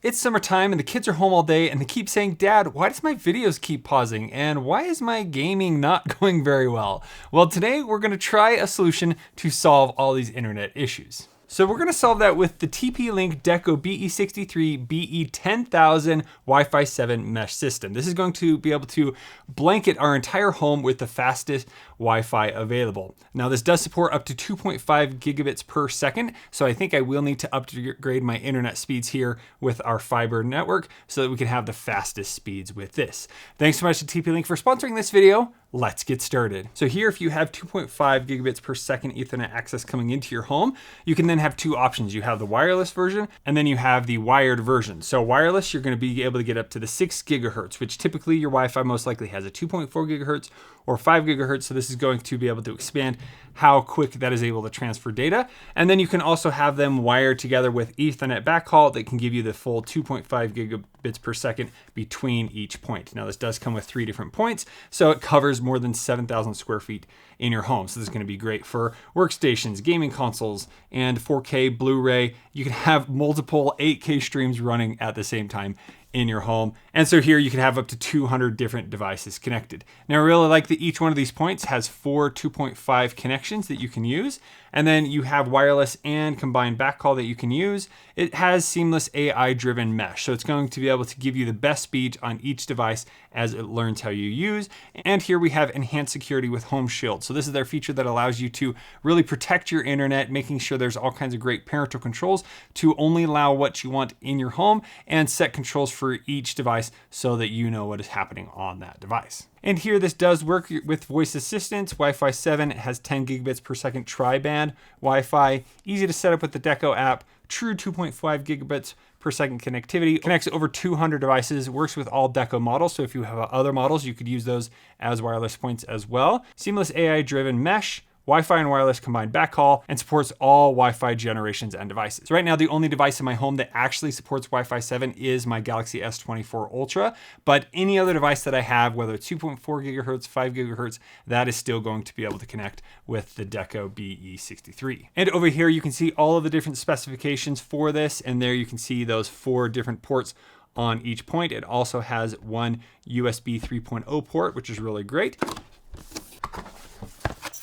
It's summertime and the kids are home all day and they keep saying, "Dad, why does my videos keep pausing? And why is my gaming not going very well?" Well, today we're gonna try a solution to solve all these internet issues. So we're gonna solve that with the TP-Link Deco BE63 BE10000 Wi-Fi 7 mesh system. This is going to be able to blanket our entire home with the fastest Wi-Fi available. Now this does support up to 2.5 gigabits per second, so I think I will need to upgrade my internet speeds here with our fiber network so that we can have the fastest speeds with this. Thanks so much to TP-Link for sponsoring this video. Let's get started. So here, if you have 2.5 gigabits per second Ethernet access coming into your home, you can then have two options. You have the wireless version, and then you have the wired version. So wireless, you're gonna be able to get up to the 6 gigahertz, which typically your Wi-Fi most likely has a 2.4 gigahertz or 5 gigahertz. So this is going to be able to expand how quick that is able to transfer data. And then you can also have them wired together with Ethernet backhaul that can give you the full 2.5 gigabits per second between each point. Now this does come with 3 different points, so it covers more than 7,000 square feet in your home. So this is going to be great for workstations, gaming consoles, and 4K Blu-ray. You can have multiple 8K streams running at the same time in your home. And so here you can have up to 200 different devices connected. Now I really like that each one of these points has 4 2.5 connections that you can use. And then you have wireless and combined backhaul that you can use. It has seamless AI driven mesh. So it's going to be able to give you the best speed on each device as it learns how you use. And here we have enhanced security with Home Shield. So this is their feature that allows you to really protect your internet, making sure there's all kinds of great parental controls to only allow what you want in your home and set controls for each device so that you know what is happening on that device. And here this does work with voice assistance. Wi-Fi 7 has 10 gigabits per second tri-band Wi-Fi, easy to set up with the Deco app, true 2.5 gigabits per second connectivity, connects over 200 devices, works with all Deco models. So if you have other models, you could use those as wireless points as well. Seamless AI driven mesh, Wi-Fi and wireless combined backhaul, and supports all Wi-Fi generations and devices. So right now, the only device in my home that actually supports Wi-Fi 7 is my Galaxy S24 Ultra, but any other device that I have, whether it's 2.4 gigahertz, 5 gigahertz, that is still going to be able to connect with the Deco BE63. And over here, you can see all of the different specifications for this, and there you can see those 4 different ports on each point. It also has one USB 3.0 port, which is really great.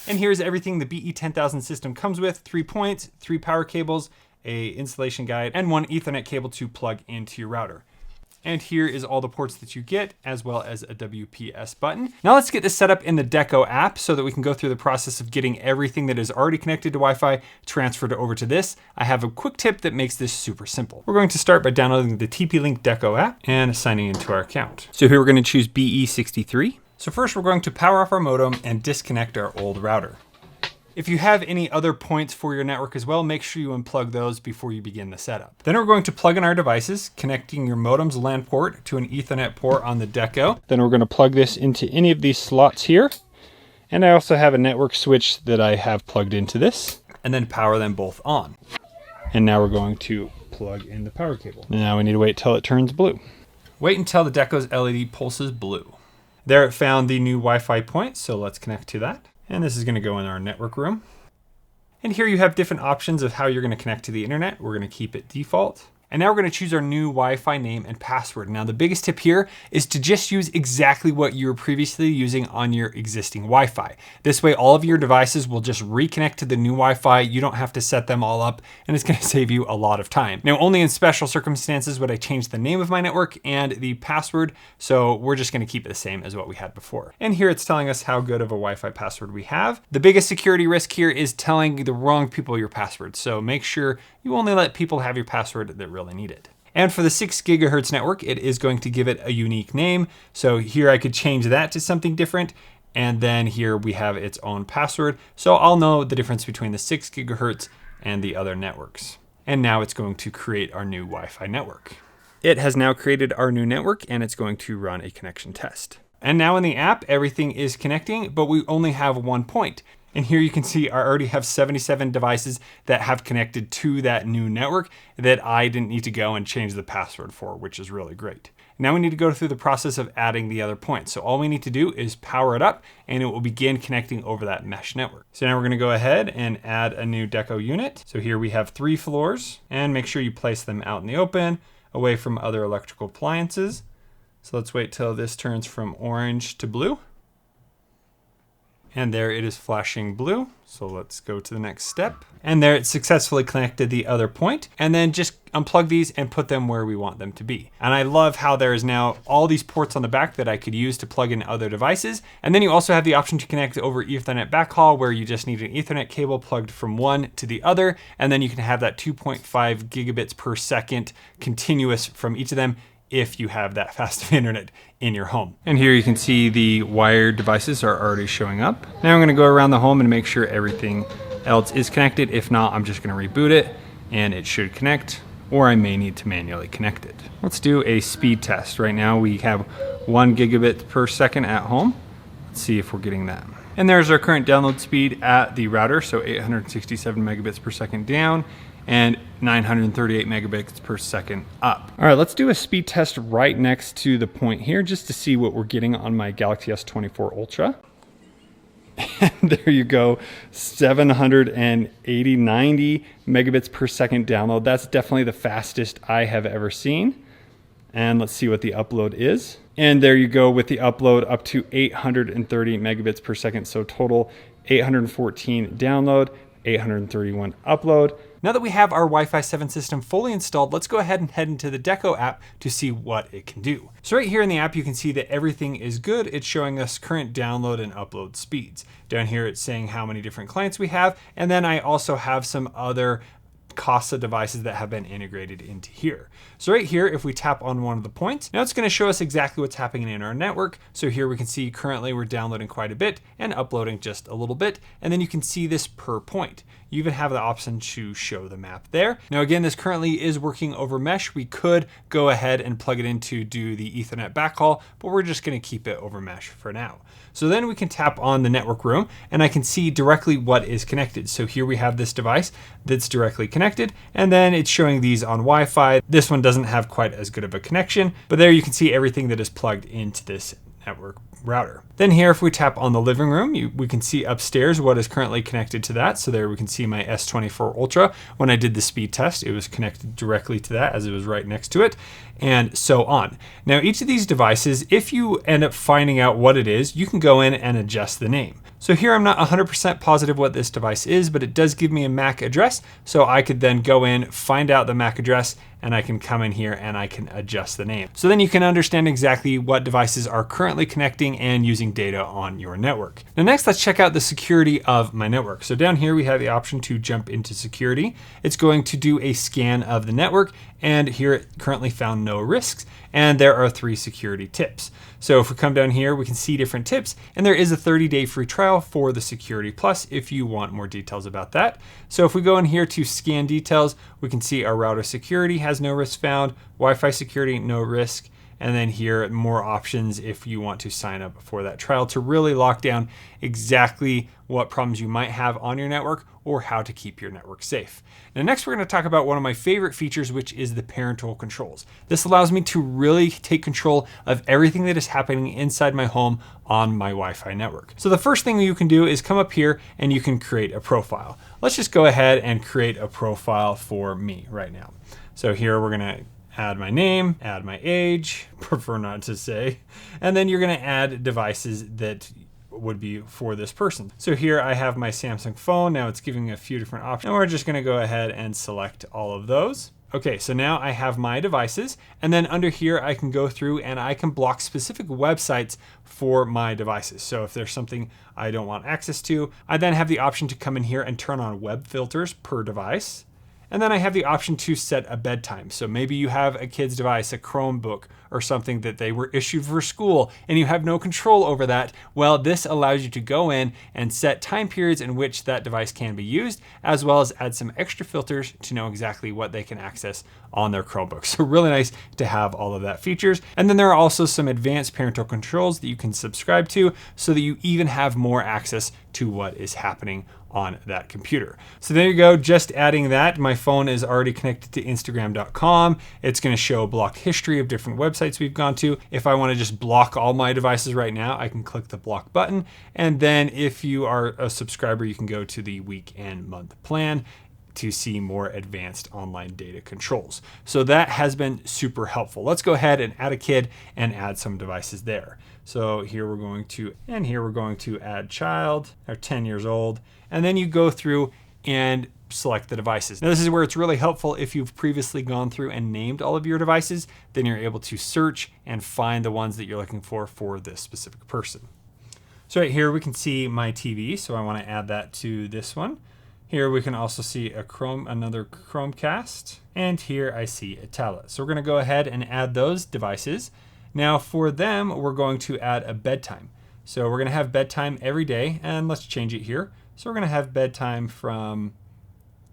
And here's everything the BE10000 system comes with: 3 points, 3 power cables, a installation guide, and 1 Ethernet cable to plug into your router. And here is all the ports that you get, as well as a WPS button. Now let's get this set up in the Deco app so that we can go through the process of getting everything that is already connected to Wi-Fi transferred over to this. I have a quick tip that makes this super simple. We're going to start by downloading the TP-Link Deco app and signing into our account. So here we're going to choose BE63. So first we're going to power off our modem and disconnect our old router. If you have any other points for your network as well, make sure you unplug those before you begin the setup. Then we're going to plug in our devices, connecting your modem's LAN port to an Ethernet port on the Deco. Then we're going to plug this into any of these slots here. And I also have a network switch that I have plugged into this, and then power them both on. And now we're going to plug in the power cable. Now we need to wait till it turns blue. Wait until the Deco's LED pulses blue. There it found the new Wi-Fi point, so let's connect to that. And this is going to go in our network room. And here you have different options of how you're going to connect to the internet. We're going to keep it default. And now we're going to choose our new Wi-Fi name and password. Now the biggest tip here is to just use exactly what you were previously using on your existing Wi-Fi. This way all of your devices will just reconnect to the new Wi-Fi. You don't have to set them all up, and it's going to save you a lot of time. Now only in special circumstances would I change the name of my network and the password, so we're just going to keep it the same as what we had before. And here it's telling us how good of a Wi-Fi password we have. The biggest security risk here is telling the wrong people your password, so make sure you only let people have your password that really need it. And for the 6 gigahertz network, it is going to give it a unique name. So here I could change that to something different. And then here we have its own password. So I'll know the difference between the 6 gigahertz and the other networks. And now it's going to create our new Wi-Fi network. It has now created our new network, and it's going to run a connection test. And now in the app, everything is connecting, but we only have 1 point. And here you can see I already have 77 devices that have connected to that new network that I didn't need to go and change the password for, which is really great. Now we need to go through the process of adding the other points. So all we need to do is power it up and it will begin connecting over that mesh network. So now we're going to go ahead and add a new Deco unit. So here we have 3 floors, and make sure you place them out in the open. away from other electrical appliances. So let's wait till this turns from orange to blue. And there it is flashing blue. So let's go to the next step. And there it successfully connected the other point. And then just unplug these and put them where we want them to be. And I love how there is now all these ports on the back that I could use to plug in other devices. And then you also have the option to connect over Ethernet backhaul, where you just need an Ethernet cable plugged from one to the other. And then you can have that 2.5 gigabits per second continuous from each of them if you have that fast of internet in your home. And here you can see the wired devices are already showing up. Now I'm gonna go around the home and make sure everything else is connected. If not, I'm just gonna reboot it and it should connect, or I may need to manually connect it. Let's do a speed test. Right now we have 1 gigabit per second at home. Let's see if we're getting that. And there's our current download speed at the router, so 867 megabits per second down and 938 megabits per second up. All right, let's do a speed test right next to the point here just to see what we're getting on my Galaxy S24 Ultra. And there you go, 780, 90 megabits per second download. That's definitely the fastest I have ever seen. And let's see what the upload is. And there you go with the upload up to 830 megabits per second. So total 814 download, 831 upload. Now that we have our Wi-Fi 7 system fully installed, let's go ahead and head into the Deco app to see what it can do. So right here in the app, you can see that everything is good. It's showing us current download and upload speeds. Down here, it's saying how many different clients we have. And then I also have some other Casa devices that have been integrated into here. So right here, if we tap on one of the points, now it's going to show us exactly what's happening in our network. So here we can see currently we're downloading quite a bit and uploading just a little bit. And then you can see this per point. You even have the option to show the map there. Now again, this currently is working over mesh. We could go ahead and plug it in to do the Ethernet backhaul, but we're just going to keep it over mesh for now. So then we can tap on the network room and I can see directly what is connected. So here we have this device that's directly connected, and then it's showing these on Wi-Fi. This one doesn't have quite as good of a connection, but there you can see everything that is plugged into this network router. Then here, if we tap on the living room, we can see upstairs what is currently connected to that. So there we can see my S24 Ultra. When I did the speed test, it was connected directly to that as it was right next to it, and so on. Now, each of these devices, if you end up finding out what it is, you can go in and adjust the name. So here I'm not 100% positive what this device is, but it does give me a MAC address. So I could then go in, find out the MAC address, and I can come in here and I can adjust the name. So then you can understand exactly what devices are currently connecting and using data on your network. Now next, let's check out the security of my network. So down here, we have the option to jump into security. It's going to do a scan of the network, and here it currently found no risks. And there are 3 security tips. So if we come down here, we can see different tips, and there is a 30-day free trial for the Security Plus if you want more details about that. So if we go in here to scan details, we can see our router security has no risk found, Wi-Fi security, no risk, and then here more options if you want to sign up for that trial to really lock down exactly what problems you might have on your network or how to keep your network safe. Now next, we're going to talk about one of my favorite features, which is the parental controls. This allows me to really take control of everything that is happening inside my home on my Wi-Fi network. So the first thing you can do is come up here and you can create a profile. Let's just go ahead and create a profile for me right now. So here we're going to add my name, add my age, prefer not to say, and then you're going to add devices that would be for this person. So here I have my Samsung phone. Now it's giving me a few different options, and we're just going to go ahead and select all of those. Okay, so now I have my devices, and then under here I can go through and I can block specific websites for my devices. So if there's something I don't want access to, I then have the option to come in here and turn on web filters per device. And then I have the option to set a bedtime. So maybe you have a kid's device, a Chromebook, or something that they were issued for school and you have no control over that. Well, this allows you to go in and set time periods in which that device can be used, as well as add some extra filters to know exactly what they can access on their Chromebook. So really nice to have all of that features. And then there are also some advanced parental controls that you can subscribe to so that you even have more access to what is happening on that computer. So there you go, just adding that. My phone is already connected to Instagram.com. It's going to show a block history of different websites we've gone to. If I want to just block all my devices right now, I can click the block button. And then if you are a subscriber, you can go to the week and month plan to see more advanced online data controls. So that has been super helpful. Let's go ahead and add a kid and add some devices there. So here we're going to add child, or 10 years old, and then you go through and select the devices. Now this is where it's really helpful if you've previously gone through and named all of your devices, then you're able to search and find the ones that you're looking for this specific person. So right here we can see my TV, so I want to add that to this one. Here we can also see another Chromecast, and here I see a tablet. So we're going to go ahead and add those devices. Now for them, we're going to add a bedtime. So we're going to have bedtime every day, and let's change it here. So we're going to have bedtime from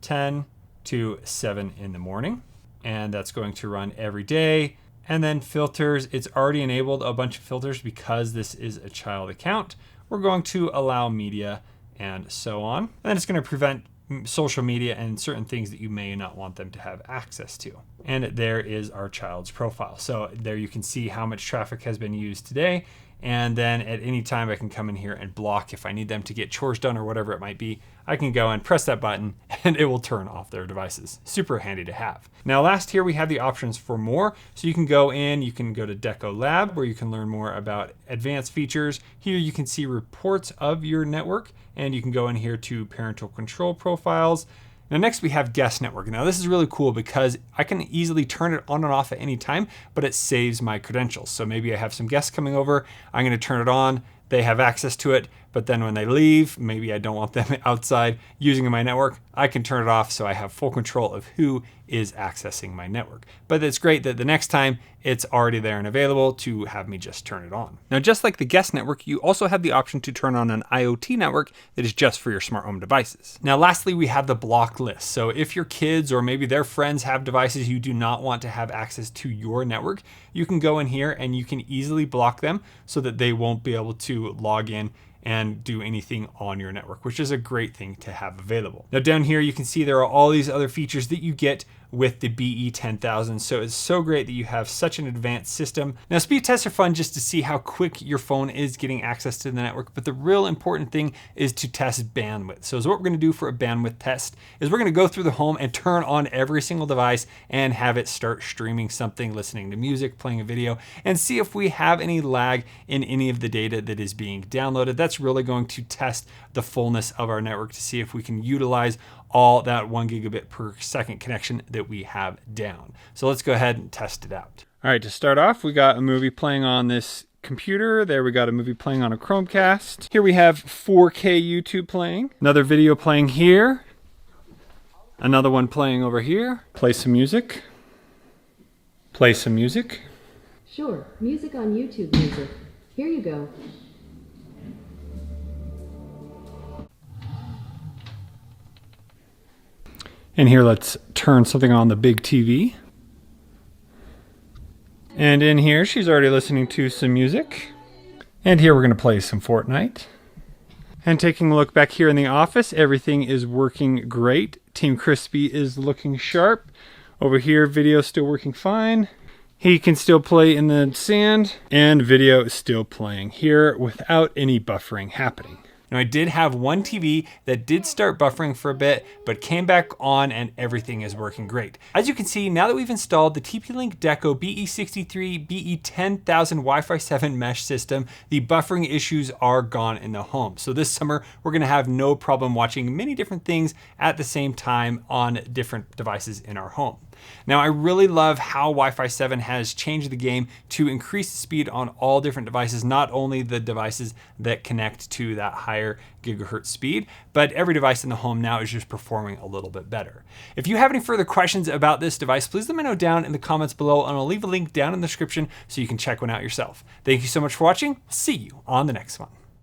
10 to 7 in the morning, and that's going to run every day. And then filters, it's already enabled a bunch of filters because this is a child account. We're going to allow media and so on. And then it's going to prevent social media and certain things that you may not want them to have access to. And there is our child's profile. So there you can see how much traffic has been used today. And then at any time I can come in here and block if I need them to get chores done or whatever it might be. I can go and press that button and it will turn off their devices. Super handy to have. Now last here we have the options for more. So you can go to Deco Lab where you can learn more about advanced features. Here you can see reports of your network, and you can go in here to parental control profiles. Now next we have guest network. Now this is really cool because I can easily turn it on and off at any time, but it saves my credentials. So maybe I have some guests coming over, I'm gonna turn it on, they have access to it, but then when they leave, maybe I don't want them outside using my network, I can turn it off so I have full control of who is accessing my network. But it's great that the next time it's already there and available to have me just turn it on. Now, just like the guest network, you also have the option to turn on an IoT network that is just for your smart home devices. Now, lastly, we have the block list. So if your kids or maybe their friends have devices you do not want to have access to your network, you can go in here and you can easily block them so that they won't be able to log in and do anything on your network, which is a great thing to have available. Now down here, you can see there are all these other features that you get with the BE10000. So it's so great that you have such an advanced system. Now speed tests are fun just to see how quick your phone is getting access to the network, but the real important thing is to test bandwidth. So what we're gonna do for a bandwidth test is we're gonna go through the home and turn on every single device and have it start streaming something, listening to music, playing a video, and see if we have any lag in any of the data that is being downloaded. That's really going to test the fullness of our network to see if we can utilize all that 1 gigabit per second connection that we have down. So let's go ahead and test it out. All right, to start off, we got a movie playing on this computer. There we got a movie playing on a Chromecast. Here we have 4K YouTube playing. Another video playing here. Another one playing over here. Play some music. Play some music. Sure, music on YouTube music. Here you go. And here, let's turn something on the big TV. And in here, she's already listening to some music. And here we're gonna play some Fortnite. And taking a look back here in the office, everything is working great. Team Crispy is looking sharp. Over here, video is still working fine. He can still play in the sand, and video is still playing here without any buffering happening. Now I did have one TV that did start buffering for a bit, but came back on and everything is working great. As you can see, now that we've installed the TP-Link Deco BE63 BE10000 Wi-Fi 7 mesh system, the buffering issues are gone in the home. So this summer, we're gonna have no problem watching many different things at the same time on different devices in our home. Now, I really love how Wi-Fi 7 has changed the game to increase the speed on all different devices, not only the devices that connect to that higher gigahertz speed, but every device in the home now is just performing a little bit better. If you have any further questions about this device, please let me know down in the comments below, and I'll leave a link down in the description so you can check one out yourself. Thank you so much for watching. See you on the next one.